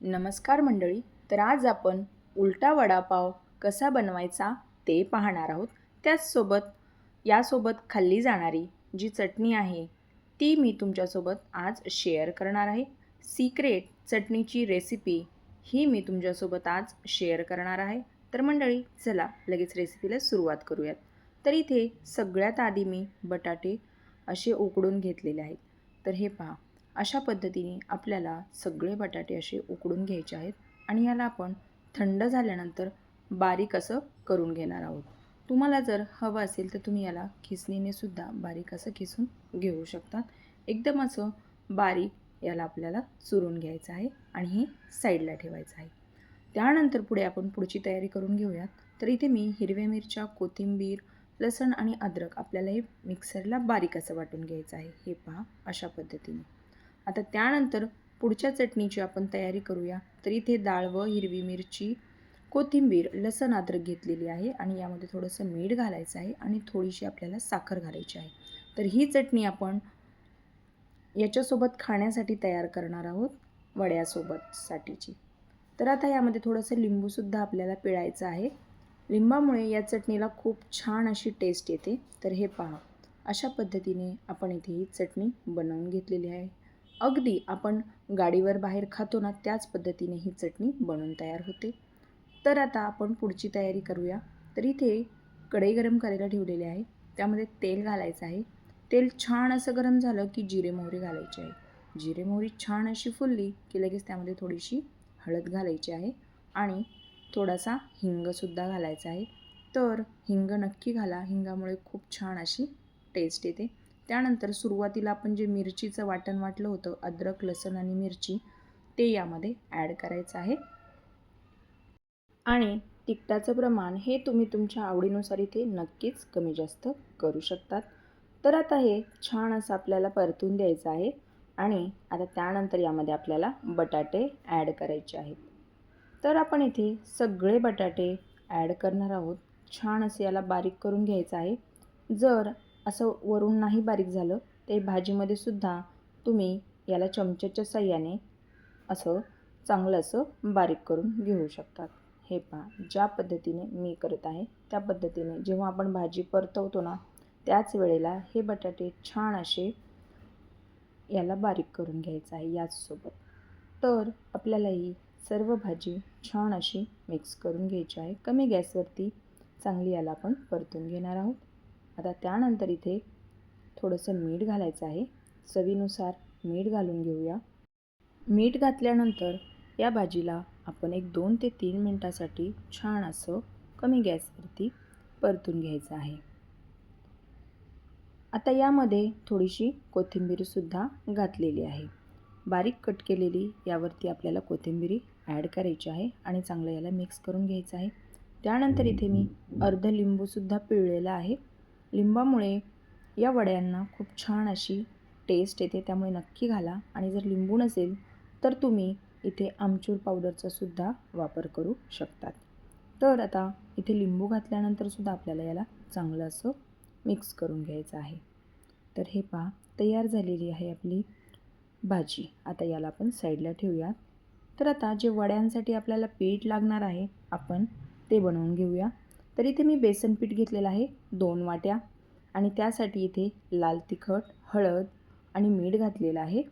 नमस्कार मंडळी. तर आज आपण उलटा वडापाव कसा बनवायचा ते पाहणार आहोत. यासोबत खाल्ली जाणारी जी चटणी आहे ती मी तुमच्यासोबत आज शेअर करणार आहे. सिक्रेट चटणीची रेसिपी ही मी तुमच्यासोबत आज शेअर करणार आहे. तर मंडळी चला लगेच रेसिपीला सुरुवात करूयात. तर इथे सगळ्यात आधी मी बटाटे असे उकडून घेतलेले आहेत. तर हे पहा, अशा पद्धतीने आपल्याला सगळे बटाटे असे उकडून घ्यायचे आहेत आणि याला आपण थंड झाल्यानंतर बारीक असं करून घेणार आहोत. तुम्हाला जर हवं असेल तर तुम्ही याला खिसणीने सुद्धा बारीक असं खिसून घेऊ शकतात. एकदम असं बारीक याला आपल्याला चुरून घ्यायचं आहे आणि हे साईडला ठेवायचं आहे. त्यानंतर पुढे आपण पुढची तयारी करून घेऊयात. तर इथे मी हिरव्या मिरच्या, कोथिंबीर, लसण आणि अद्रक आपल्याला हे मिक्सरला बारीक असं वाटून घ्यायचं आहे. हे पहा, अशा पद्धतीने. आता त्यानंतर पुढच्या चटणीची आपण तयारी करूया. तर इथे डाळ व हिरवी मिरची, कोथिंबीर, लसण, अद्रक घेतलेली आहे आणि यामध्ये थोडंसं मीठ घालायचं आहे आणि थोडीशी आपल्याला साखर घालायची आहे. तर ही चटणी आपण याच्यासोबत खाण्यासाठी तयार करणार आहोत, वड्यासोबतसाठीची. तर आता यामध्ये थोडंसं लिंबूसुद्धा आपल्याला पिळायचं आहे. लिंबामुळे या चटणीला खूप छान अशी टेस्ट येते. तर हे पहा, अशा पद्धतीने आपण इथे ही चटणी बनवून घेतलेली आहे. अगदी आपण गाडीवर बाहेर खातो ना, त्याच पद्धतीने ही चटणी बनवून तयार होते. तर आता आपण पुढची तयारी करूया. तर इथे कढई गरम करायला ठेवलेली आहे. त्यामध्ये तेल घालायचं आहे. तेल छान असं गरम झालं की जिरे मोहरी घालायची आहे. जिरे मोहरी छान अशी फुलली की लगेच त्यामध्ये थोडीशी हळद घालायची आहे आणि थोडासा हिंगसुद्धा घालायचा आहे. तर हिंग नक्की घाला, हिंगामुळे खूप छान अशी टेस्ट येते. त्यानंतर सुरुवातीला आपण जे मिरचीचं वाटण वाटलं होतं, अद्रक, लसण आणि मिरची, ते यामध्ये ॲड करायचं आहे. आणि तिखटाचं प्रमाण हे तुम्ही तुमच्या आवडीनुसार इथे नक्कीच कमी जास्त करू शकतात. तर आता हे छान असं आपल्याला परतून द्यायचं आहे आणि आता त्यानंतर यामध्ये आपल्याला बटाटे ॲड करायचे आहेत. तर आपण इथे सगळे बटाटे ॲड करणार आहोत. छान असं याला बारीक करून घ्यायचं आहे. जर असं वरून नाही बारीक झालं ते भाजीमध्ये सुद्धा तुम्ही याला चमच्याच्या साहाय्याने असं चांगलं असं बारीक करून घेऊ शकतात. हे पहा, ज्या पद्धतीने मी करत आहे त्या पद्धतीने जेव्हा आपण भाजी परतवतो ना, त्याच वेळेला हे बटाटे छान असे याला बारीक करून घ्यायचं आहे याचसोबत. तर आपल्याला ही सर्व भाजी छान अशी मिक्स करून घ्यायची आहे. कमी गॅसवरती चांगली याला आपण परतून घेणार आहोत. आता त्यानंतर इथे थोडंसं मीठ घालायचं आहे. चवीनुसार मीठ घालून घेऊया. मीठ घातल्यानंतर या भाजीला आपण एक 2 ते 3 मिनटासाठी छान असं कमी गॅसवरती परतून घ्यायचं आहे. आता यामध्ये थोडीशी कोथिंबीरसुद्धा घातलेली आहे. बारीक कट केलेली यावरती आपल्याला कोथिंबीर ॲड करायची आहे आणि चांगलं याला मिक्स करून घ्यायचं आहे. त्यानंतर इथे मी अर्ध लिंबूसुद्धा पिळलेला आहे. लिंबामुळे या वड्यांना खूप छान अशी टेस्ट येते, त्यामुळे नक्की घाला. आणि जर लिंबू नसेल तर तुम्ही इथे आमचूर पावडरचा सुद्धा वापर करू शकतात. तर आता इथे लिंबू घातल्यानंतरसुद्धा आपल्याला याला चांगलं असं मिक्स करून घ्यायचं आहे. तर हे पहा, तयार झालेली आहे आपली भाजी. आता याला आपण साईडला ठेवूया. तर आता जे वड्यांसाठी आपल्याला पीठ लागणार आहे आपण ते बनवून घेऊया. तर इथे मी बेसन पीठ घेतलेलं आहे 2 वाट्या आणि त्यासाठी इथे लाल तिखट, हळद आणि मीठ घातलेलं आहे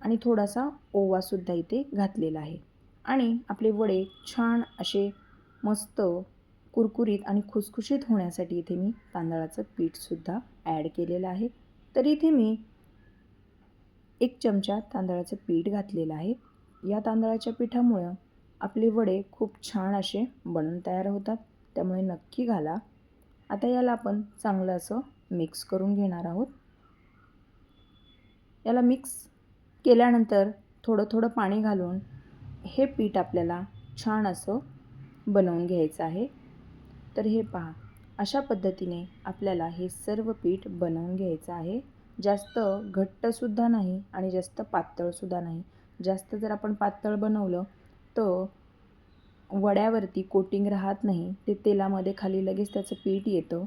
आणि थोडासा ओवासुद्धा इथे घातलेला आहे. आणि आपले वडे छान असे मस्त कुरकुरीत आणि खुसखुशीत होण्यासाठी इथे मी तांदळाचं पीठसुद्धा ॲड केलेलं आहे. तर इथे मी 1 चमचा तांदळाचं पीठ घातलेलं आहे. या तांदळाच्या पिठामुळं आपले वडे खूप छान असे बनून तयार होतात, त्यामुळे नक्की घाला. आता याला आपण चांगलं असं मिक्स करून घेणार आहोत. याला मिक्स केल्यानंतर थोडं थोडं पाणी घालून हे पीठ आपल्याला छान असं बनवून घ्यायचं आहे. तर हे पहा, अशा पद्धतीने आपल्याला हे सर्व पीठ बनवून घ्यायचं आहे. जास्त घट्टसुद्धा नाही आणि जास्त पातळसुद्धा नाही. जास्त जर आपण पातळ बनवलं तर वड्यावरती कोटिंग राहत नाही, ते तेलामध्ये खाली लगेच त्याचं पीठ येतं.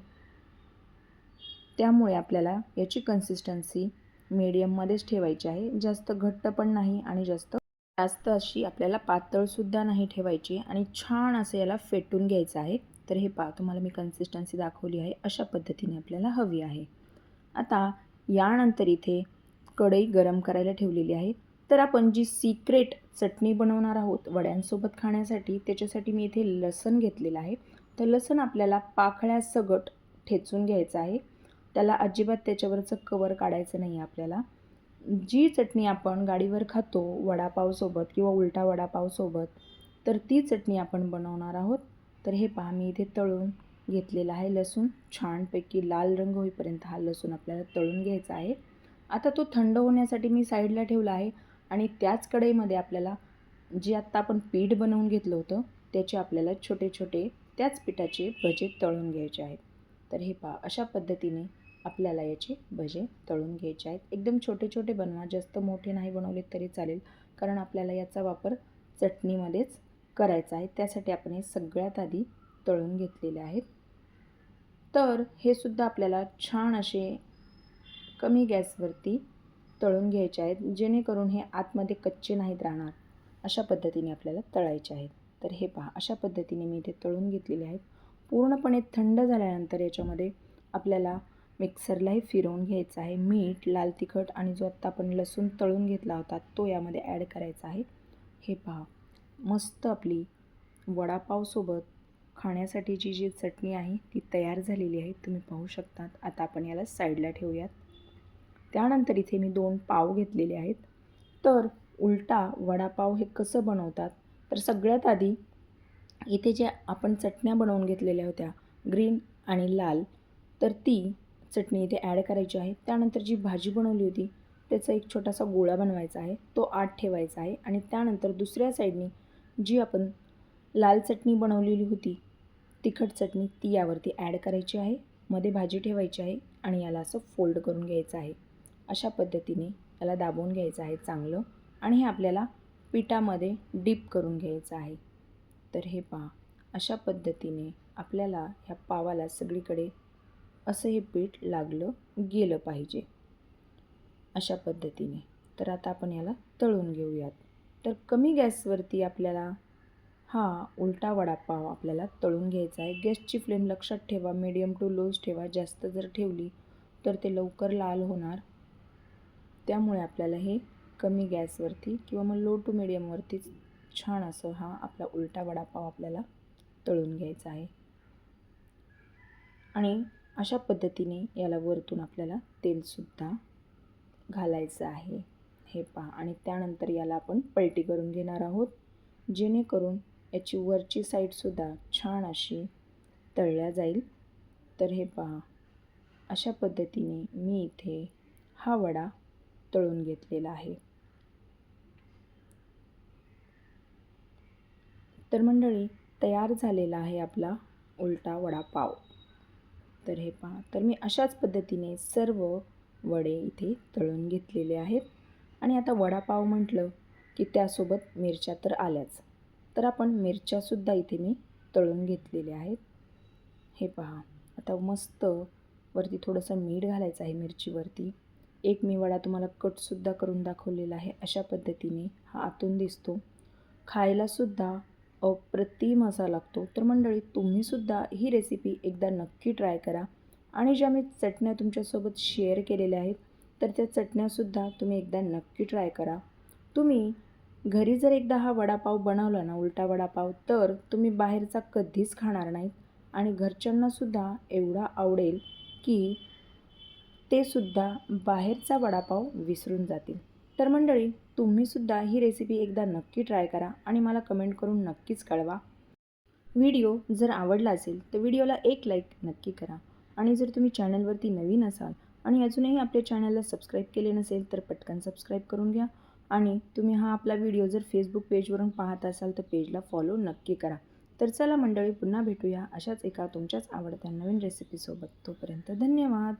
त्यामुळे आपल्याला याची कन्सिस्टन्सी मीडियममध्येच ठेवायची आहे. जास्त घट्ट पण नाही आणि जास्त जास्त अशी आपल्याला पातळसुद्धा नाही ठेवायची आणि छान असं याला फेटून घ्यायचं आहे. तर हे पहा, तुम्हाला मी कन्सिस्टन्सी दाखवली आहे, अशा पद्धतीने आपल्याला हवी आहे. आता यानंतर इथे कढई गरम करायला ठेवलेली आहे. तर आपण जी सिक्रेट चटणी बनवणार आहोत वड्यांसोबत खाण्यासाठी, त्याच्यासाठी मी इथे लसूण घेतलेलं आहे. तर लसूण आपल्याला पाकळ्यासकट ठेचून घ्यायचं आहे. त्याला अजिबात त्याच्यावरचं कवर काढायचं नाही आपल्याला. जी चटणी आपण गाडीवर खातो वडापावसोबत किंवा उलटा वडापावसोबत, तर ती चटणी आपण बनवणार आहोत. तर हे पहा, मी इथे तळून घेतलेला आहे लसूण. छानपैकी लाल रंग होईपर्यंत हा लसूण आपल्याला तळून घ्यायचा आहे. आता तो थंड होण्यासाठी मी साईडला ठेवला आहे आणि त्याच कढईमध्ये आपल्याला जे आत्ता आपण पीठ बनवून घेतलं होतं त्याचे आपल्याला छोटे छोटे त्याच पिठाचे भजे तळून घ्यायचे आहेत. तर हे पहा, अशा पद्धतीने आपल्याला याचे भजे तळून घ्यायचे आहेत. एकदम छोटे छोटे बनवा, जास्त मोठे नाही बनवले तरी चालेल, कारण आपल्याला याचा वापर चटणीमध्येच करायचा आहे. त्यासाठी आपण हे सगळ्यात आधी तळून घेतलेले आहेत. तर हे सुद्धा आपल्याला छान असे कमी गॅसवरती तळून घ्यायचे आहेत, जेणेकरून हे आतमध्ये कच्चे नाहीत राहणार. अशा पद्धतीने आपल्याला तळायचे आहेत. तर हे पहा, अशा पद्धतीने मी इथे तळून घेतलेले आहेत. पूर्णपणे थंड झाल्यानंतर याच्यामध्ये आपल्याला मिक्सरलाही फिरवून घ्यायचं आहे. मीठ, लाल तिखट आणि जो आत्ता आपण लसूण तळून घेतला होता तो यामध्ये ॲड करायचा आहे. हे पहा, मस्त आपली वडापावसोबत खाण्यासाठीची जी चटणी आहे ती तयार झालेली आहे. तुम्ही पाहू शकतात. आता आपण याला साईडला ठेवूयात. त्यानंतर इथे मी 2 पाव घेतलेले आहेत. तर उलटा वडापाव हे कसं बनवतात, तर सगळ्यात आधी इथे जे आपण चटण्या बनवून घेतलेल्या होत्या ग्रीन आणि लाल, तर ती चटणी इथे ॲड करायची आहे. त्यानंतर जी भाजी बनवली होती त्याचा एक छोटासा गोळा बनवायचा आहे, तो आत ठेवायचा आहे आणि त्यानंतर दुसऱ्या साईडनी जी आपण लाल चटणी बनवलेली होती, तिखट चटणी, ती यावरती ॲड करायची आहे. मध्ये भाजी ठेवायची आहे आणि याला असं फोल्ड करून घ्यायचं आहे. अशा पद्धतीने याला दाबून घ्यायचं आहे चांगलं आणि हे आपल्याला पिठामध्ये डिप करून घ्यायचं आहे. तर हे पहा, अशा पद्धतीने आपल्याला ह्या पावाला सगळीकडे असं हे पीठ लागलं गेलं पाहिजे, अशा पद्धतीने. तर आता आपण याला तळून घेऊयात. तर कमी गॅसवरती आपल्याला हा उलटा वडापाव आपल्याला तळून घ्यायचा आहे. गॅसची फ्लेम लक्षात ठेवा, मीडियम टू लोच ठेवा. जास्त जर ठेवली तर ते लवकर लाल होणार. त्यामुळे आपल्याला हे कमी गॅसवरती किंवा मग लो टू मीडियमवरतीच छान असं हा आपला उलटा वडापाव आपल्याला तळून घ्यायचा आहे. आणि अशा पद्धतीने याला वरतून आपल्याला तेलसुद्धा घालायचं आहे. हे पहा, आणि त्यानंतर याला आपण पलटी करून घेणार आहोत, जेणेकरून याची वरची साईडसुद्धा छान अशी तळल्या जाईल. तर हे पहा, अशा पद्धतीने मी इथे हा वडा तळून घेतलेला आहे. तर मंडळी, तयार झालेला आहे आपला उलटा वडापाव. तर हे पहा, तर मी अशाच पद्धतीने सर्व वडे इथे तळून घेतलेले आहेत. आणि आता वडापाव म्हटलं की त्यासोबत मिरच्या तर आल्याच, तर आपण मिरच्यासुद्धा इथे मी तळून घेतलेल्या आहेत. हे पहा, आता मस्त वरती थोडंसं मीठ घालायचं आहे मिरचीवरती. एक मी वडा तुम्हाला कटसुद्धा करून दाखवलेला आहे. अशा पद्धतीने हा आतून दिसतो. खायलासुद्धा अप्रतिम असा लागतो. तर मंडळी, तुम्हीसुद्धा ही रेसिपी एकदा नक्की ट्राय करा. आणि ज्या मी चटण्या तुमच्यासोबत शेअर केलेल्या आहेत, तर त्या चटण्यासुद्धा तुम्ही एकदा नक्की ट्राय करा. तुम्ही घरी जर एकदा हा वडापाव बनवला ना, उलटा वडापाव, तर तुम्ही बाहेरचा कधीच खाणार नाहीत आणि घरच्यांनासुद्धा एवढा आवडेल की ते सुद्धा बाहेरचा वडापाव विसरून जातील. तर मंडळी, तुम्हीसुद्धा ही रेसिपी एकदा नक्की ट्राय करा आणि मला कमेंट करून नक्कीच कळवा. व्हिडिओ जर आवडला असेल तर व्हिडिओला एक लाईक नक्की करा. आणि जर तुम्ही चॅनलवरती नवीन असाल आणि अजूनही आपल्या चॅनलला सबस्क्राईब केले नसेल तर पटकन सबस्क्राईब करून घ्या. आणि तुम्ही हा आपला व्हिडिओ जर फेसबुक पेजवरून पाहत असाल तर पेजला फॉलो नक्की करा. तर चला मंडळी, पुन्हा भेटूया अशाच एका तुमच्याच आवडत्या नवीन रेसिपीसोबत. तोपर्यंत धन्यवाद.